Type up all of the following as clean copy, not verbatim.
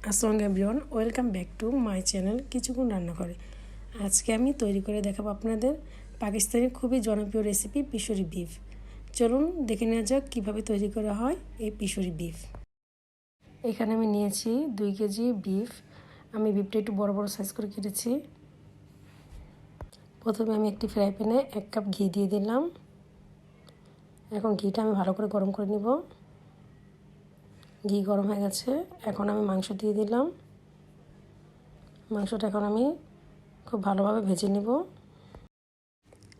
আসসালামু everyone, welcome back to my channel কিছুক্ষণ রান্না করে। আজকে আমি তৈরি করে দেখাবো আপনাদের পাকিস্তানি খুবই জনপ্রিয় রেসিপি পিশরি বিফ। চলুন দেখে নেওয়া যাক কীভাবে তৈরি করা হয় এই পিশরি বিফ। এখানে আমি নিয়েছি 2 কেজি বিফ। আমি বিফটা একটু বড় বড় সাইজ করে কেটেছি। প্রথমে আমি একটি ফ্রাই প্যানে 1 কাপ ঘি দিয়ে দিলাম। এখন ঘিটা আমি ভালো করে গরম করে নিব। ঘি গরম হয়ে গেছে, এখন আমি মাংস দিয়ে দিলাম। মাংসটা এখন আমি খুব ভালোভাবে ভেজে নেব।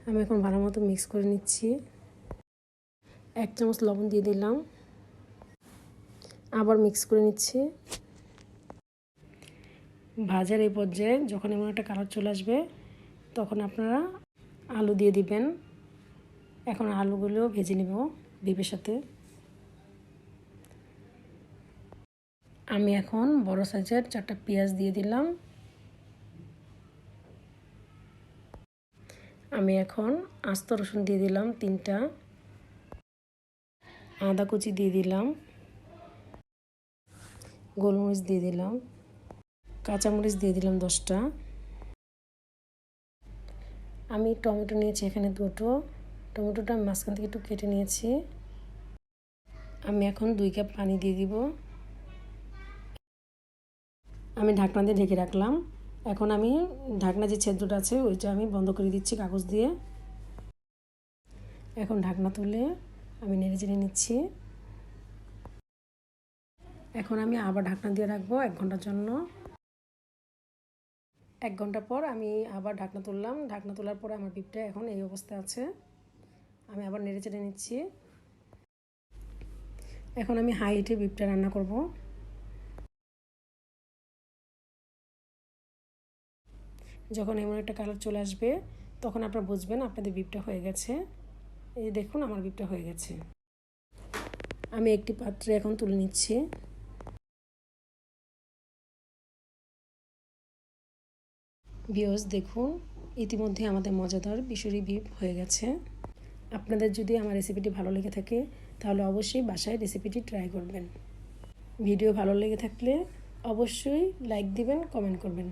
আমি এখন ভালো মতো মিক্স করে নিচ্ছি। 1 চামচ লবণ দিয়ে দিলাম, আবার মিক্স করে নিচ্ছি। ভাজার এই পর্যায়ে যখন এমন একটা কালার চলে আসবে তখন আপনারা আলু দিয়ে দিবেন। এখন আলুগুলো ভেজে নেব বিফের সাথে। আমি এখন বড় সাইজের 4টা পেঁয়াজ দিয়ে দিলাম। আমি এখন আস্ত রসুন দিয়ে দিলাম 3টা, আদা কুচি দিয়ে দিলাম, গোলমরিচ দিয়ে দিলাম, কাঁচামরিচ দিয়ে দিলাম 10টা। আমি টমেটো নিয়েছি এখানে 2টো। টমেটোটা মাঝখান থেকে একটু কেটে নিয়েছি। আমি এখন 2 কাপ পানি দিয়ে দিব। আমি ঢাকনা দিয়ে ঢেকে রাখলাম। এখন আমি ঢাকনা যে ছিদ্রটা আছে ওইটা আমি বন্ধ করে দিচ্ছি কাগজ দিয়ে। এখন ঢাকনা তুলে আমি নেড়ে চেড়ে নিচ্ছি। এখন আমি আবার ঢাকনা দিয়ে রাখবো 1 ঘন্টার জন্য। 1 ঘন্টা পর আমি আবার ঢাকনা তুললাম। ঢাকনা তোলার পরে আমার বিফটা এখন এই অবস্থা আছে। আমি আবার নেড়ে চেড়ে নিচ্ছি। এখন আমি হাই হিটে বিফটা রান্না করব। যখন এমন একটা কালার চলে আসবে তখন আপনারা বুঝবেন আপনাদের বিফটা হয়ে গেছে। এই দেখুন আমার বিফটা হয়ে গেছে। আমি একটি পাত্রে এখন তুলে নিচ্ছি। ভিউয়ার্স দেখুন, ইতিমধ্যে আমাদের মজাদার পিশরি বিফ হয়ে গেছে। আপনাদের যদি আমার রেসিপিটি ভালো লেগে থাকে তাহলে অবশ্যই বাসায় রেসিপিটি ট্রাই করবেন। ভিডিও ভালো লেগে থাকলে অবশ্যই লাইক দিবেন, কমেন্ট করবেন।